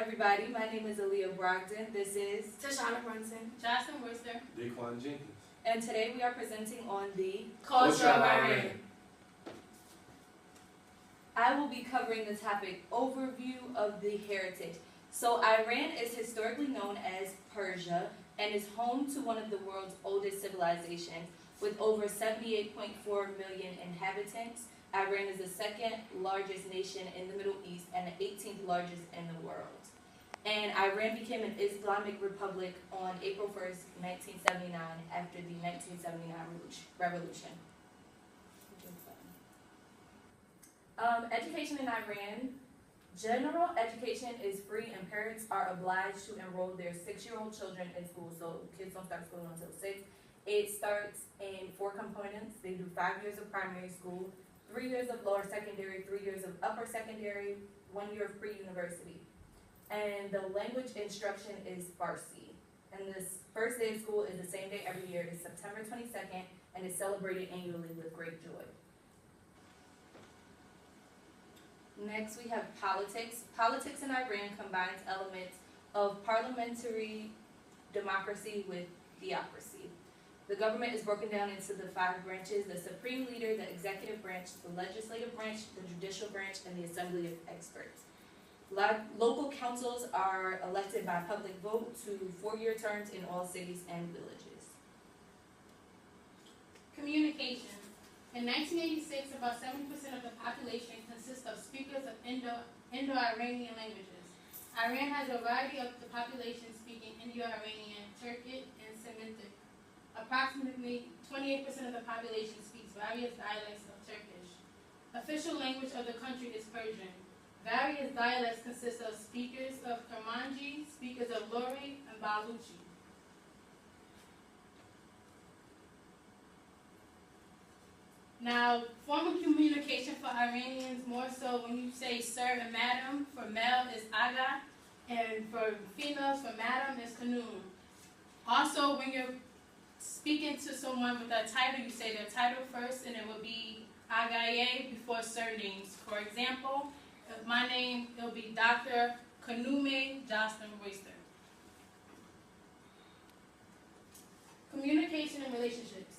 everybody. My name is Aaliyah Brogdon. This is Tashana Brunson, Jocelyn Worcester, Daquan Jenkins. and today we are presenting on the Culture of Iran. I will be covering the topic overview of the heritage. So Iran is historically known as Persia and is home to one of the world's oldest civilizations with over 78.4 million inhabitants. Iran is the second largest nation in the Middle East and the 18th largest in the world. And Iran became an Islamic republic on April 1st, 1979 after the 1979 revolution. Education in Iran. General education is free and parents are obliged to enroll their 6-year-old children in school. So kids don't start school until 6. It starts in 4 components. They do 5 years of primary school, 3 years of lower secondary, 3 years of upper secondary, 1 year of pre-university. And the language instruction is Farsi. And this first day of school is the same day every year. It's September 22nd and is celebrated annually with great joy. Next, we have politics. Politics in Iran combines elements of parliamentary democracy with theocracy. The government is broken down into the 5 branches: the supreme leader, the executive branch, the legislative branch, the judicial branch, and the assembly of experts. Local councils are elected by public vote to 4-year terms in all cities and villages. Communication. In 1986, about 70% of the population consists of speakers of Indo-Iranian languages. Iran has a variety of the population speaking Indo-Iranian, Turkic, and Semitic. Approximately 28% of the population speaks various dialects of Turkish. Official language of the country is Persian. Various dialects consist of speakers of Kermanji, speakers of Lori, and Baluchi. Now, formal communication for Iranians, more so when you say sir and madam, for male is aga, and for females, for madam is kanun. Also, when you're speaking to someone with a title, you say their title first, and it will be agaye before surnames. For example, my name, it will be Dr. Kanume Jocelyn Royster. Communication and relationships.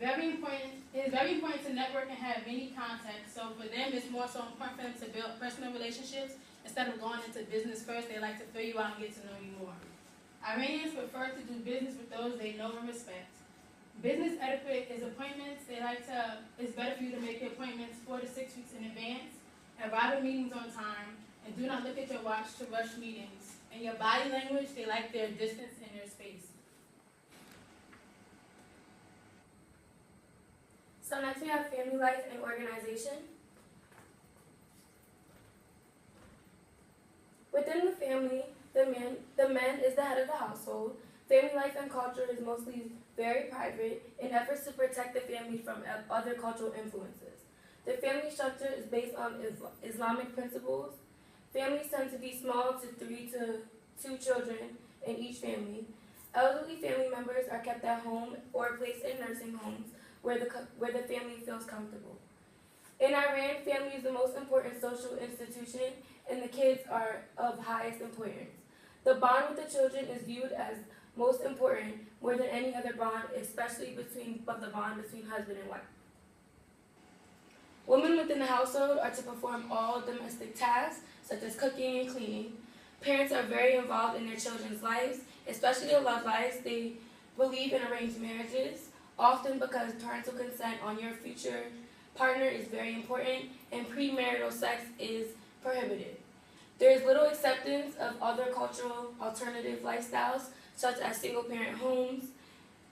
It is very important to network and have many contacts. So for them, it's more so important for them to build personal relationships. Instead of going into business first, they like to fill you out and get to know you more. Iranians prefer to do business with those they know and respect. Business etiquette is appointments. It's better for you to make your appointments 4 to 6 weeks in advance. Arrive at meetings on time. And do not look at your watch to rush meetings. In your body language, they like their distance and their space. So next we have family life and organization. Within the family, the man is the head of the household. Family life and culture is mostly very private in efforts to protect the family from other cultural influences. The family structure is based on Islamic principles. Families tend to be small to 3 to 2 children in each family. Elderly family members are kept at home or placed in nursing homes where the family feels comfortable. In Iran, family is the most important social institution, and the kids are of highest importance. The bond with the children is viewed as most important, more than any other bond, especially the bond between husband and wife. Women within the household are to perform all domestic tasks, such as cooking and cleaning. Parents are very involved in their children's lives, especially their love lives. They believe in arranged marriages, often because parental consent on your future partner is very important, and premarital sex is prohibited. There is little acceptance of other cultural alternative lifestyles, such as single-parent homes,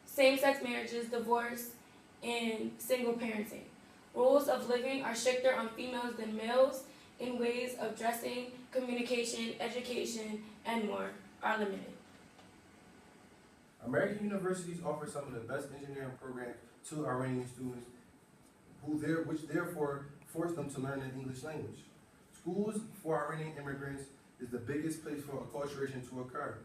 same-sex marriages, divorce, and single parenting. Rules of living are stricter on females than males, in ways of dressing, communication, education, and more are limited. American universities offer some of the best engineering programs to Iranian students, which therefore force them to learn the English language. Schools for Iranian immigrants is the biggest place for acculturation to occur.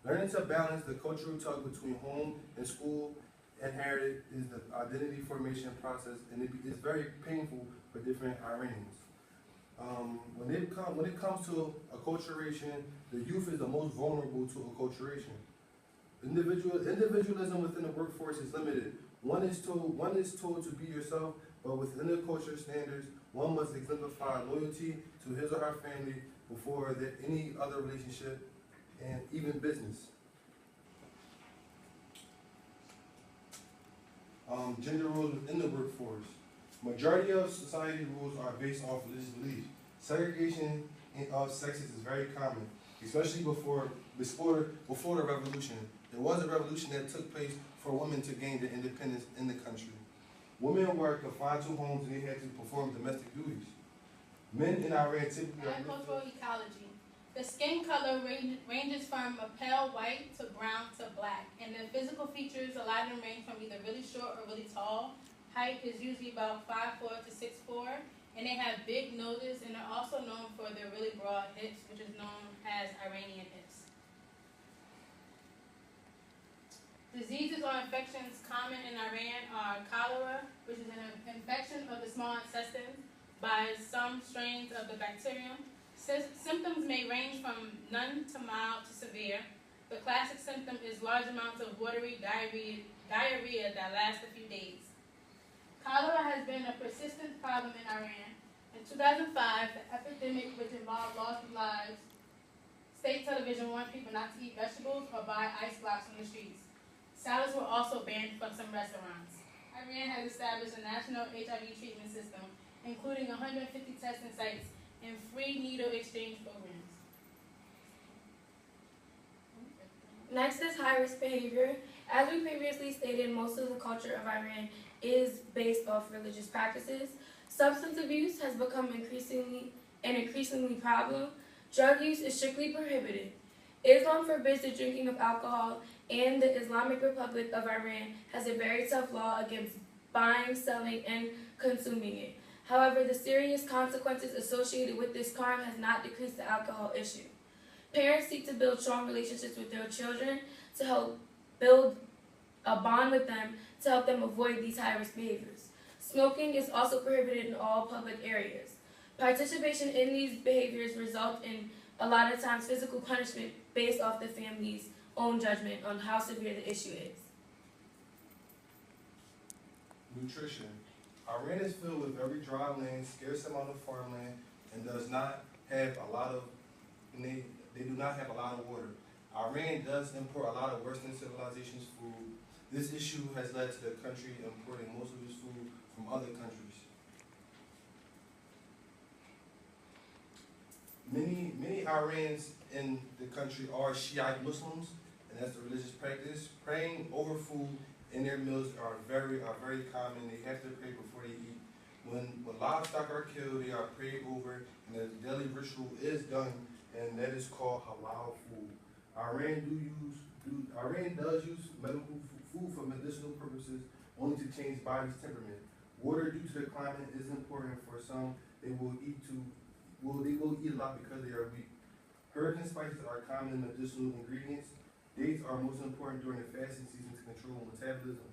Learning to balance the cultural tug between home and school inherited is the identity formation process, and it is very painful for different Iranians. When it comes to acculturation, the youth is the most vulnerable to acculturation. Individualism within the workforce is limited. One is told to be yourself, but within the culture standards, one must exemplify loyalty to his or her family before any other relationship and even business. Gender roles within the workforce. Majority of society rules are based off religious beliefs. Segregation of sexes is very common, especially before the revolution. There was a revolution that took place for women to gain their independence in the country. Women were confined to homes and they had to perform domestic duties. Men in Iran typically are Agricultural ecology. The skin color ranges from a pale white to brown to black, and the physical features, a lot of them range from either really short or really tall. Height is usually about 5'4" to 6'4", and they have big noses, and they're also known for their really broad hips, which is known as Iranian hips. Diseases or infections common in Iran are cholera, which is an infection of the small intestine by some strains of the bacterium. Symptoms may range from none to mild to severe. The classic symptom is large amounts of watery diarrhea that lasts a few days. Cholera has been a persistent problem in Iran. In 2005, the epidemic, which involved loss of lives, state television warned people not to eat vegetables or buy ice blocks on the streets. Salads were also banned from some restaurants. Iran has established a national HIV treatment system, including 150 testing sites and free needle exchange programs. Next is high-risk behavior. As we previously stated, most of the culture of Iran is based off religious practices. Substance abuse has become an increasingly problem. Drug use is strictly prohibited. Islam forbids the drinking of alcohol, and the Islamic Republic of Iran has a very tough law against buying, selling, and consuming it. However, the serious consequences associated with this crime has not decreased the alcohol issue. Parents seek to build strong relationships with their children to help build a bond with them to help them avoid these high-risk behaviors. Smoking is also prohibited in all public areas. Participation in these behaviors result in a lot of times physical punishment based off the family's own judgment on how severe the issue is. Nutrition. Iran is filled with very dry land, scarce amount of farmland, and does not have a lot of, they do not have a lot of water. Iran does import a lot of Western civilization's food. This issue has led to the country importing most of its food from other countries. Many Iranians in the country are Shiite Muslims, and that's the religious practice. Praying over food in their meals are very common. They have to pray before they eat. When livestock are killed, they are prayed over, and the daily ritual is done, and that is called halal food. Iran does use medical food for medicinal purposes, only to change body's temperament. Water, due to the climate, is important for some. They will eat a lot because they are weak. Herbs and spices are common medicinal ingredients. Dates are most important during the fasting season to control metabolism.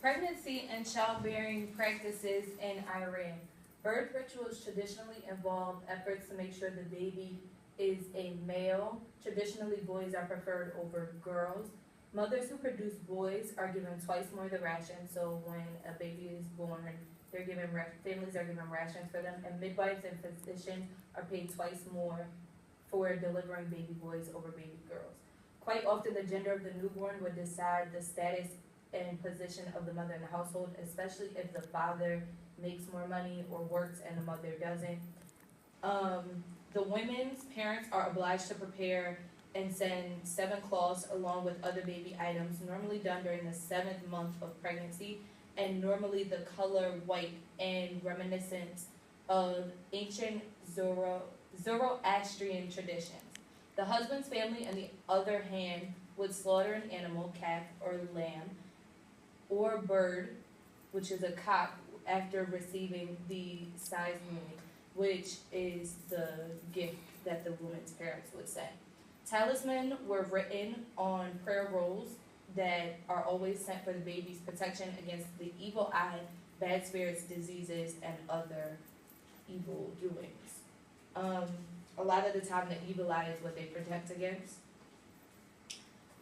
Pregnancy and childbearing practices in Iran. Birth rituals traditionally involve efforts to make sure the baby is a male. Traditionally, boys are preferred over girls. Mothers who produce boys are given twice more the ration, so when a baby is born, families are given rations for them, and midwives and physicians are paid twice more for delivering baby boys over baby girls. Quite often, the gender of the newborn would decide the status and position of the mother in the household, especially if the father makes more money or works and the mother doesn't. The women's parents are obliged to prepare and send 7 cloths along with other baby items, normally done during the 7th month of pregnancy, and normally the color white and reminiscent of ancient Zoroastrian traditions. The husband's family, on the other hand, would slaughter an animal, calf or lamb, or bird, which is a cock, after receiving the seismic, which is the gift that the woman's parents would send. Talismans were written on prayer rolls that are always sent for the baby's protection against the evil eye, bad spirits, diseases, and other evil doings. A lot of the time, the evil eye is what they protect against.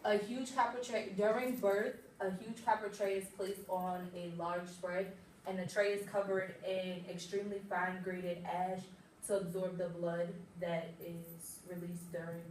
A huge copper tray, during birth, a huge copper tray is placed on a large spread, and the tray is covered in extremely fine grated ash to absorb the blood that is released during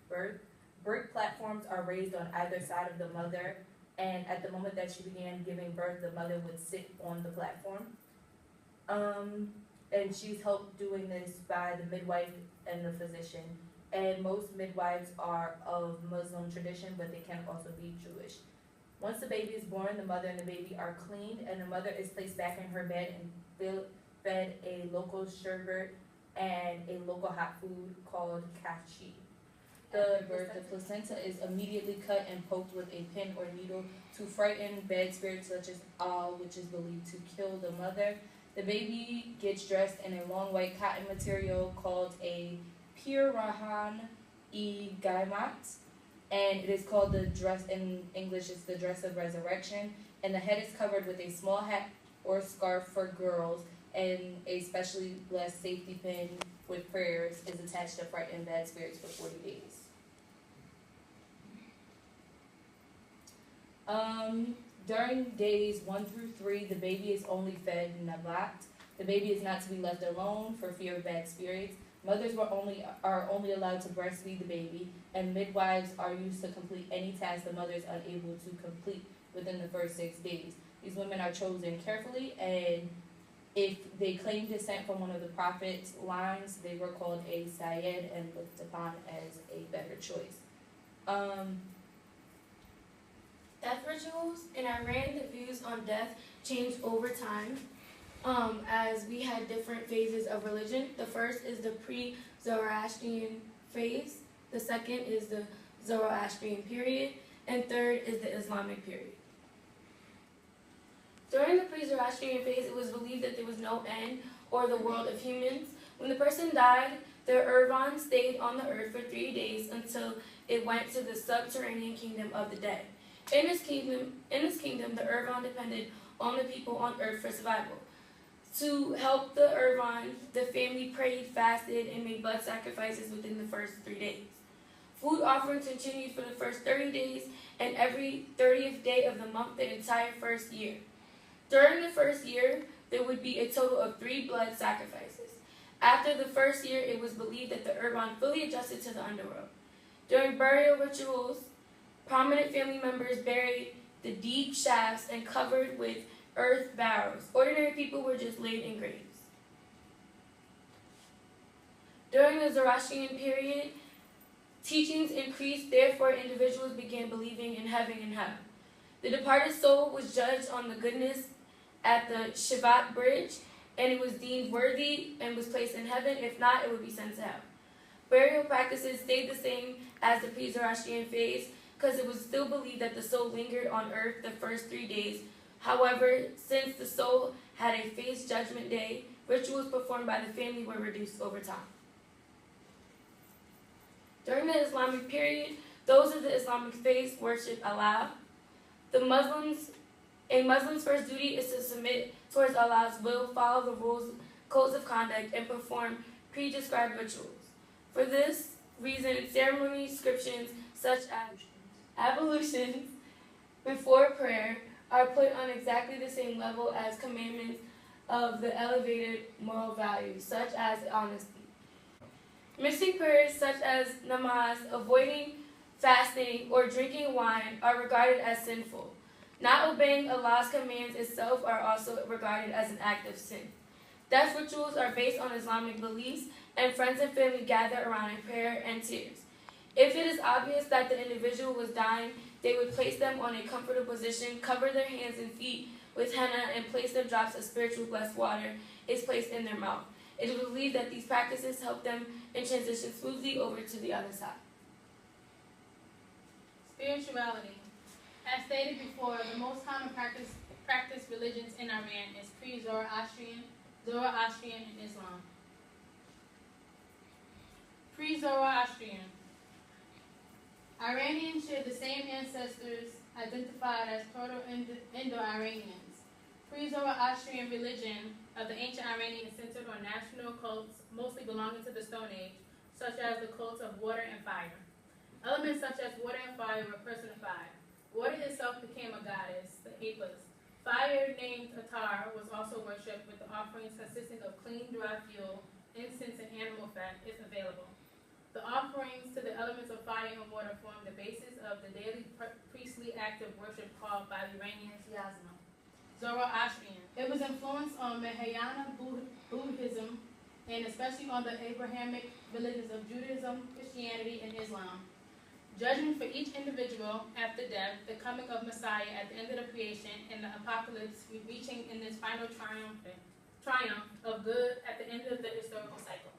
birth. Brick platforms are raised on either side of the mother, and at the moment that she began giving birth, the mother would sit on the platform. And she's helped doing this by the midwife and the physician. And most midwives are of Muslim tradition, but they can also be Jewish. Once the baby is born, the mother and the baby are cleaned, and the mother is placed back in her bed and fed a local sherbet and a local hot food called kashi. The placenta is immediately cut and poked with a pin or needle to frighten bad spirits such as Al, which is believed to kill the mother. The baby gets dressed in a long white cotton material called a Pirahan-e-Gaimat, and it is called the dress, in English it's the dress of resurrection, and the head is covered with a small hat or scarf for girls, and a specially blessed safety pin with prayers is attached to frighten bad spirits for 40 days. During days 1 through 3, the baby is only fed nabat. The baby is not to be left alone for fear of bad spirits. Mothers are only allowed to breastfeed the baby, and midwives are used to complete any task the mother is unable to complete within the first 6 days. These women are chosen carefully, and if they claim descent from one of the prophet's lines, they were called a Sayyid and looked upon as a better choice. Death rituals in Iran, the views on death changed over time as we had different phases of religion. The first is the pre-Zoroastrian phase, the second is the Zoroastrian period, and third is the Islamic period. During the pre-Zoroastrian phase, it was believed that there was no end or the world of humans. When the person died, their Urvan stayed on the earth for 3 days until it went to the subterranean kingdom of the dead. In this kingdom, the Urvan depended on the people on earth for survival. To help the Urvan, the family prayed, fasted, and made blood sacrifices within the first 3 days. Food offerings continued for the first 30 days and every 30th day of the month the entire first year. During the first year, there would be a total of 3 blood sacrifices. After the first year, it was believed that the Urvan fully adjusted to the underworld. During burial rituals, prominent family members buried the deep shafts and covered with earth barrows. Ordinary people were just laid in graves. During the Zoroastrian period, teachings increased, therefore individuals began believing in heaven and hell. The departed soul was judged on the goodness at the Shivat bridge, and it was deemed worthy and was placed in heaven. If not, it would be sent to hell. Burial practices stayed the same as the pre-Zoroastrian phase, because it was still believed that the soul lingered on earth the first 3 days. However, since the soul had a face judgment day, rituals performed by the family were reduced over time. During the Islamic period, those of the Islamic faith worship Allah. A Muslim's first duty is to submit towards Allah's will, follow the rules, codes of conduct, and perform pre-described rituals. For this reason, ceremonies, inscriptions, such as ablutions before prayer are put on exactly the same level as commandments of the elevated moral values, such as honesty. Missing prayers such as namaz, avoiding fasting, or drinking wine are regarded as sinful. Not obeying Allah's commands itself are also regarded as an act of sin. Death rituals are based on Islamic beliefs, and friends and family gather around in prayer and tears. If it is obvious that the individual was dying, they would place them on a comfortable position, cover their hands and feet with henna, and place them drops of spiritual blessed water is placed in their mouth. It is believed that these practices help them in transition smoothly over to the other side. Spirituality. As stated before, the most common practice religions in Iran is pre-Zoroastrian, Zoroastrian, and Islam. Pre-Zoroastrian. Iranians share the same ancestors identified as Proto-Indo-Iranians. Pre-Zoroastrian religion of the ancient Iranians centered on national cults, mostly belonging to the Stone Age, such as the cults of water and fire. Elements such as water and fire were personified. Water itself became a goddess, the Apis. Fire, named Atar, was also worshipped with the offerings consisting of clean, dry fuel, incense, and animal fat, if available. The offerings to the elements of fire and water formed the basis of the daily priestly act of worship called by the Iranians Yazma. Zoroastrian. It was influenced on Mahayana Buddhism and especially on the Abrahamic religions of Judaism, Christianity, and Islam. Judgment for each individual after death, the coming of Messiah at the end of the creation, and the apocalypse reaching in this final triumph of good at the end of the historical cycle.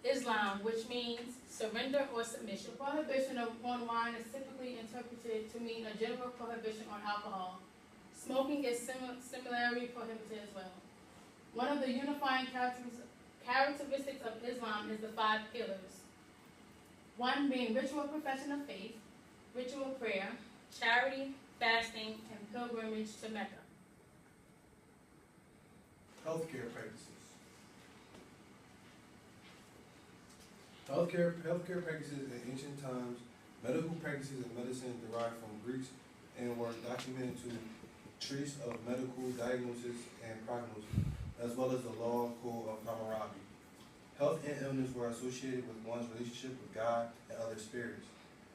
Islam, which means surrender or submission. The prohibition on wine is typically interpreted to mean a general prohibition on alcohol. Smoking is similarly prohibited as well. One of the unifying characteristics of Islam is the 5 pillars. One being ritual profession of faith, ritual prayer, charity, fasting, and pilgrimage to Mecca. Healthcare practices. Healthcare practices in ancient times, medical practices in medicine derived from Greeks and were documented to trace of medical diagnosis and prognosis, as well as the law code of Hammurabi. Health and illness were associated with one's relationship with God and other spirits.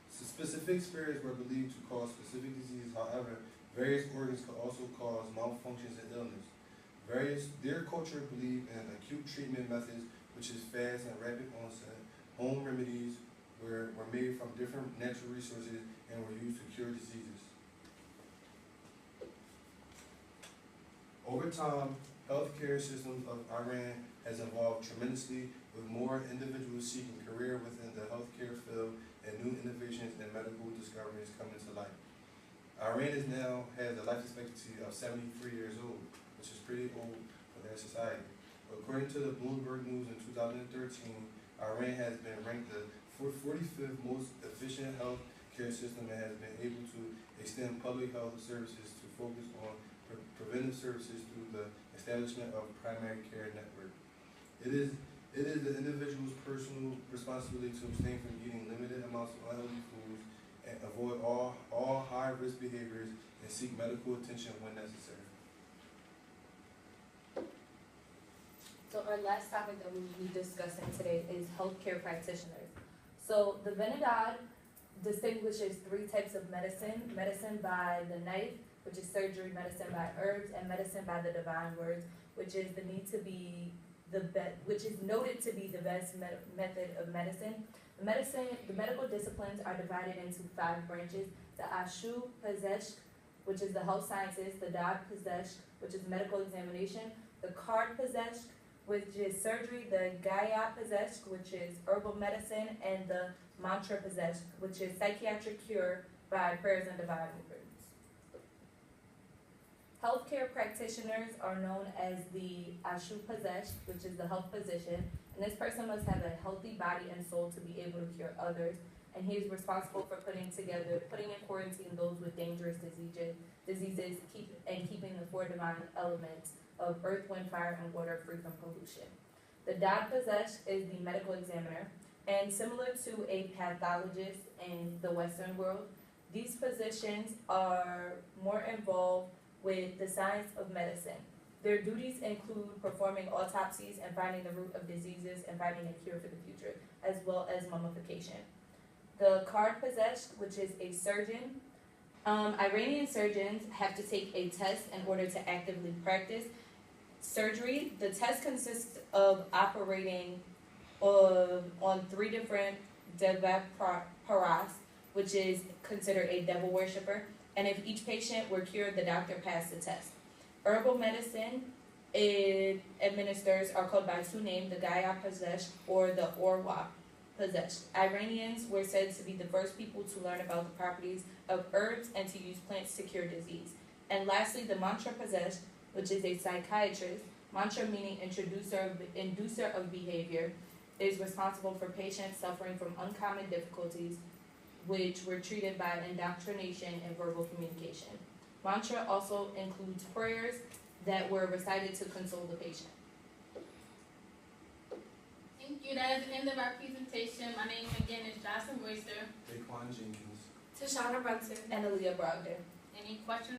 Specific spirits were believed to cause specific diseases. However, various organs could also cause malfunctions and illness. Their culture believed in acute treatment methods, which is fast and rapid onset. Home remedies were made from different natural resources and were used to cure diseases. Over time, healthcare systems of Iran has evolved tremendously, with more individuals seeking career within the healthcare field and new innovations and medical discoveries coming to light. Iran has a life expectancy of 73 years old, which is pretty old for their society. According to the Bloomberg News in 2013, Iran has been ranked the 45th most efficient health care system and has been able to extend public health services to focus on preventive services through the establishment of primary care network. It is the individual's personal responsibility to abstain from eating limited amounts of unhealthy foods and avoid all high-risk behaviors and seek medical attention when necessary. So our last topic that we will be discussing today is healthcare practitioners. So the Benedad distinguishes 3 types of medicine: medicine by the knife, which is surgery; medicine by herbs; and medicine by the divine words, which is which is noted to be the best method of medicine. The medical disciplines are divided into 5 branches: the Ashu Pazeshk, which is the health sciences; the Dad Pazeshk, which is medical examination; the Kard Pazeshk, which is surgery; the Gaya Pazeshk, which is herbal medicine; and the Mantra Pazeshk, which is psychiatric cure by prayers and divine words. Healthcare practitioners are known as the Ashu Pazeshk, which is the health physician, and this person must have a healthy body and soul to be able to cure others, and he is responsible for putting in quarantine those with dangerous diseases, keeping the 4 divine elements of earth, wind, fire, and water free from pollution. The Dad Pazeshk is the medical examiner, and similar to a pathologist in the Western world, these physicians are more involved with the science of medicine. Their duties include performing autopsies and finding the root of diseases and finding a cure for the future, as well as mummification. The Kard Pazeshk, which is a surgeon. Iranian surgeons have to take a test in order to actively practice surgery. The test consists of operating on 3 different Devat Paras, which is considered a devil worshiper. And if each patient were cured, the doctor passed the test. Herbal medicine are called by 2 names: the Gaya Pazeshk or the Orwa Pazeshk. Iranians were said to be the first people to learn about the properties of herbs and to use plants to cure disease. And lastly, the Mantra Pazeshk, which is a psychiatrist. Mantra meaning inducer of behavior, is responsible for patients suffering from uncommon difficulties which were treated by indoctrination and verbal communication. Mantra also includes prayers that were recited to console the patient. Thank you. That is the end of our presentation. My name again is Jocelyn Royster. Daquan Jenkins. Tashana Brunson. And Aaliyah Brogdon. Any questions